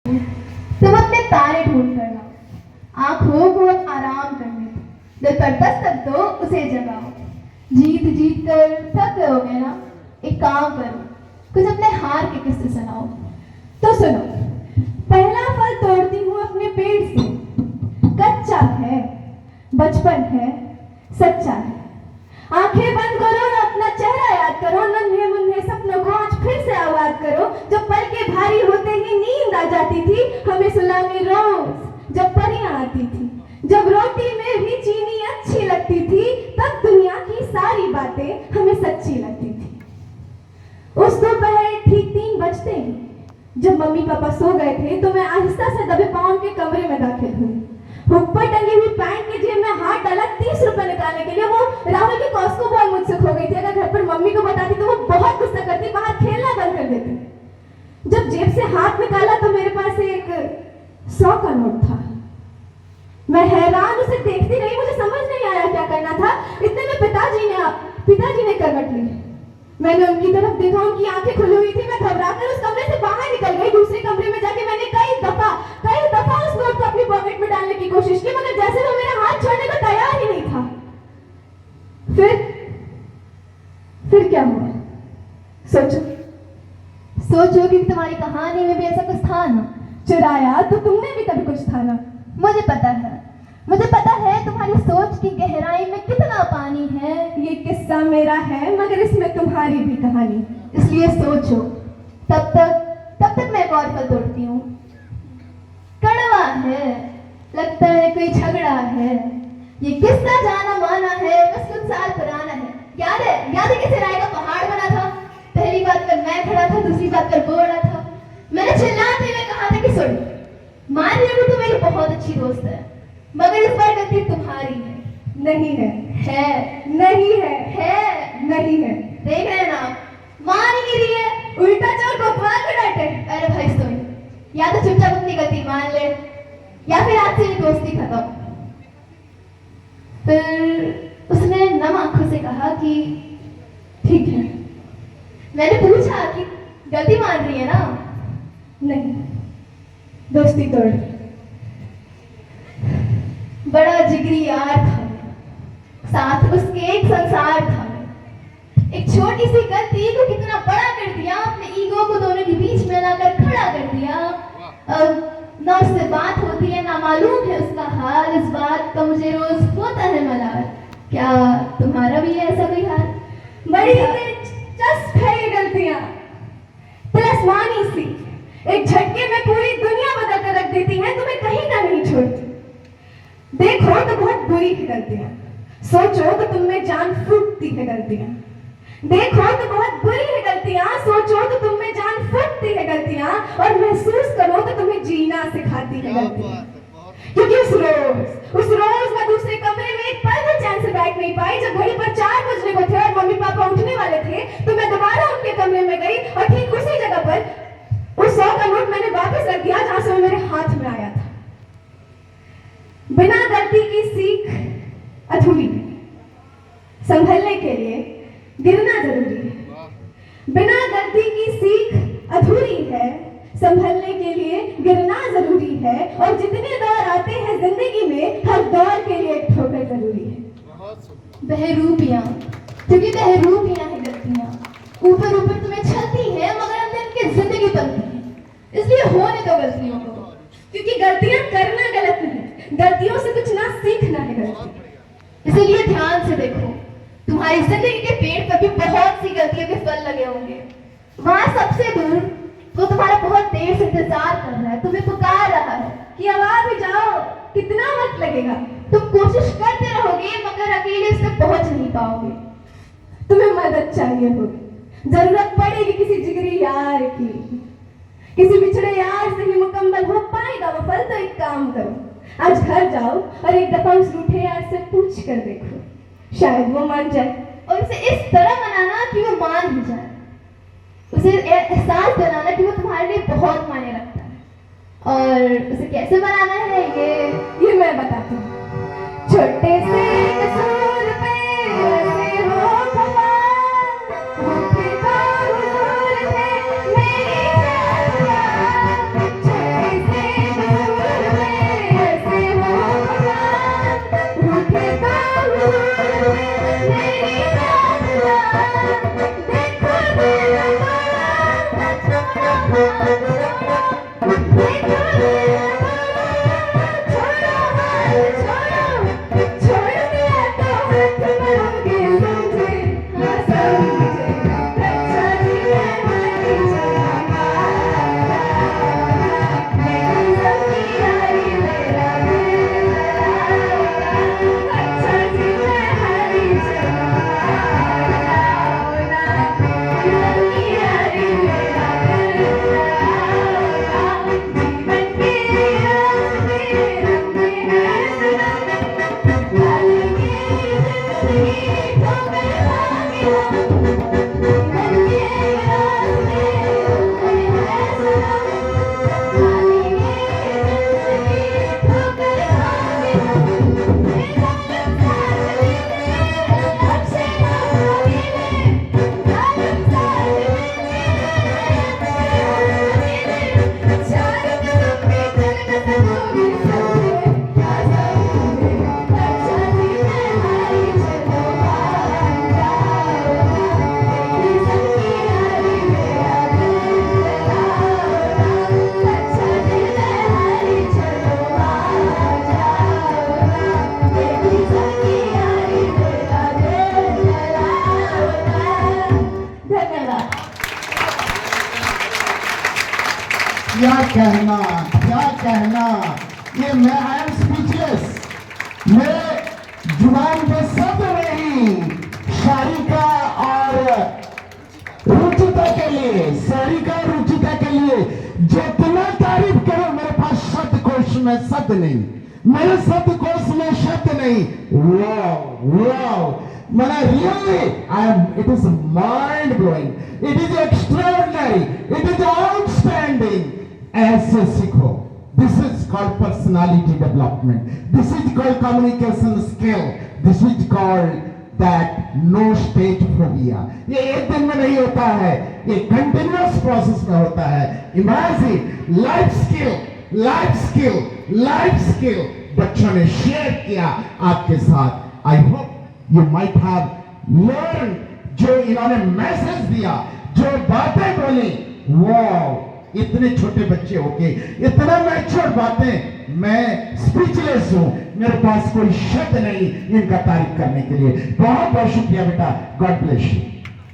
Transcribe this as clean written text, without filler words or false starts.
तुम अपने तारे ढूंढ कर लाओ, आंखों को अब आराम करने दो, दिल पर दस्तक दो, उसे जगाओ। जीत जीत कर थक गए हो गए ना, एक काम करो, कुछ अपने हार के किस्से सुनाओ। तो सुनो, पहला फल तोड़ती हूँ अपने पेड़ से, कच्चा है, बचपन है, सच्चा है। आंखें बंद करो और अपना चेहरा याद करो, नन्हे मुन्ने सपनों को आज फिर से आबाद करो। जब पल के भारी होते ही नींद आ जाती थी हमें सुलाने रोज, जब परियां आती थी, जब रोटी में भी चीनी अच्छी लगती थी, तब दुनिया की सारी बातें हमें सच्ची लगती थी। उस दोपहर ठीक 3 बजते ही जब मम्मी पापा सो गए थे तो मैं आहिस्ता से दबे पांव के कमरे में दाखिल हुई। हुक पर टंगी हुई पैंट के जेब में हाथ डाला 30 रुपए निकालने के लिए। वो राहुल की कॉस्को बॉल मुझसे खो गई थी। अगर घर पर मम्मी को बताती तो वो बहुत गुस्सा करती, बाहर खेलना बंद कर देती। जब जेब से हाथ निकाला तो मेरे पास एक 100 का नोट था। मैं हैरान उसे देखती रही, मुझे समझ नहीं आया क्या करना था। इतने में पिताजी ने करवट ली। मैंने उनकी तरफ देखा, उनकी आंखें खुली हुई थी। मैं घबराकर उस कमरे से बाहर निकल गई। दूसरे कमरे में जाके मैंने कई दफा उस नोट को अपनी पॉकेट में डालने की कोशिश की, मगर जैसे वो मेरा हाथ छोड़ने को तैयार ही नहीं था। फिर क्या हुआ? सोचो कि तुम्हारी कहानी में भी ऐसा कुछ था ना। चुराया तो तुमने भी कभी कुछ था ना। मुझे पता है तुम्हारी सोच की गहराई में कितना पानी है। ये किस्सा मेरा है मगर इसमें तुम्हारी भी कहानी, इसलिए सोचो। तब तक मैं एक और फल तोड़ती हूँ। कड़वा है, लगता है कोई झगड़ा है, ये किस्सा जाना माना है, बस कुछ साल पुराना है। याद है किसी राय का पहाड़ बना था। पहली बात पर मैं खड़ा था, दूसरी बात पर वो अड़ा था। मैंने चिल्लाते हुए कहा था कि सुन, मान रही हूँ तू मेरी बहुत अच्छी दोस्त है, मगर इस बार गलती तुम्हारी है। नहीं है, नहीं है। देख रहे ना, मान ही नहीं रही है, उल्टा चोर कोतवाल को डांटे। अरे भाई सुन, या तो चुपचाप अपनी गलती मान ले, या फिर आज से दोस्ती खत्म। फिर उसने नम आंखों से कहा कि ठीक है। मैंने पूछा कि गलती मान रही है ना? नहीं, दोस्ती तोड़। बड़ा जिगरी यार था, साथ उसके एक संसार था। एक छोटी सी गलती को कितना बड़ा कर दिया, अपने ईगो को दोनों के बीच में लाकर खड़ा कर दिया। ना उससे बात होती है, ना मालूम है उसका हाल। इस बात का मुझे रोज होता है मलाल। क्या तुम्हारा भी है ऐसा कोई हाल? बड़ी दिलचस्प है ये गलतियां, तिलस्मानी सी, एक झटके में पूरी दुनिया बदल कर रख देती हैं, तुम्हें कहीं का नहीं छोड़ती। देखो तो बहुत बुरी है गलतियां, सोचो तो तुम में जान फूटती है गलतियां। देखो तो बहुत बुरी है गलतियां, सोचो तो तुम में जान फूटती है गलतियां, और महसूस करो तो तुम्हें जीना सिखाती है गलतियां। क्योंकि उस रोज मैं दूसरे कमरे में एक पल भी चैन से बैठ नहीं पाई। जब घड़ी पर 4 बजने को थे और मम्मी पापा उठने वाले थे तो मैं दोबारा उनके कमरे में गई और ठीक उसी जगह पर उस 100 का नोट मैंने वापस रख दिया जहां से वो मेरे हाथ में आया था। बिना गलती की सीख अधूरी है, संभलने के लिए गिरना जरूरी है। बिना गलती की सीख अधूरी है, संभलने के लिए गिरना जरूरी है। और जितने दौर आते हैं जिंदगी में, हर दौर के लिए एक ठोकर जरूरी है। बहरूपियां, क्योंकि बहरूपियां है गलतियां। ऊपर तुम्हें छलती है मगर अंदर इनकी जिंदगी बनती है। इसलिए होने दो गलतियों को, क्योंकि गलतियां करना गलत नहीं, गलतियों से कुछ ना सीखना है गलती। इसलिए ध्यान से देखो, तुम्हारी जिंदगी के पेड़ पर भी बहुत सी गलतियों के फल लगे होंगे। वहां सबसे दूर वो तुम्हारा बहुत देर से इंतजार कर रहा है, तुम्हें पुकार रहा है कि अब आ भी जाओ, कितना वक्त लगेगा। तुम कोशिश करते रहोगे मगर अकेले उस तक पहुंच नहीं पाओगे। तुम्हें मदद चाहिए होगी, जरूरत पड़ेगी किसी जिगरी यार की। किसी बिछड़े यार से ही मुकम्मल हो पाएगा वो फल। तो एक काम करो, आज घर जाओ और एक दफा उस रूठे यार से पूछ कर देखो, शायद वो मान जाए। और उसे इस तरह मनाना कि वो मान ही जाए, उसे एहसास दिलाना कि वो तुम्हारे लिए बहुत मायने रखता है। और उसे कैसे बनाना है ये मैं बताती हूँ। छोटे से कसूर पे ऐसे हो भगवान, मुझे तो हुजूर थे मेरी जान। छोटे कहना, क्या कहना। ये मैं आई एम स्पीचलेस। मेरे जुबान पे शब्द नहीं शारिका और रुचिता के लिए, सारिका और रुचिता के लिए जितना तारीफ करो मेरे पास शब्दकोश में शब्द नहीं, मेरे शब्दकोश में शब्द नहीं। वाओ वाओ, मैंने really I am, it is mind blowing, it is extraordinary, it is outstanding. ऐसे सीखो। This is called personality development, this is called communication skill, this is called that no stage phobia. ये एक दिन में नहीं होता है, ये कंटिन्यूअस प्रोसेस में होता है। Imagine life skill, life skill, life skill बच्चों ने शेयर किया आपके साथ। I hope you might have learn, जो इन्होंने मैसेज दिया, जो बातें बोली, वाओ, इतने छोटे बच्चे होके इतना मैच्योर बातें, मैं स्पीचलेस हूं, मेरे पास कोई शब्द नहीं इनका तारीफ करने के लिए। बहुत बहुत शुक्रिया बेटा, गॉड ब्लेस यू।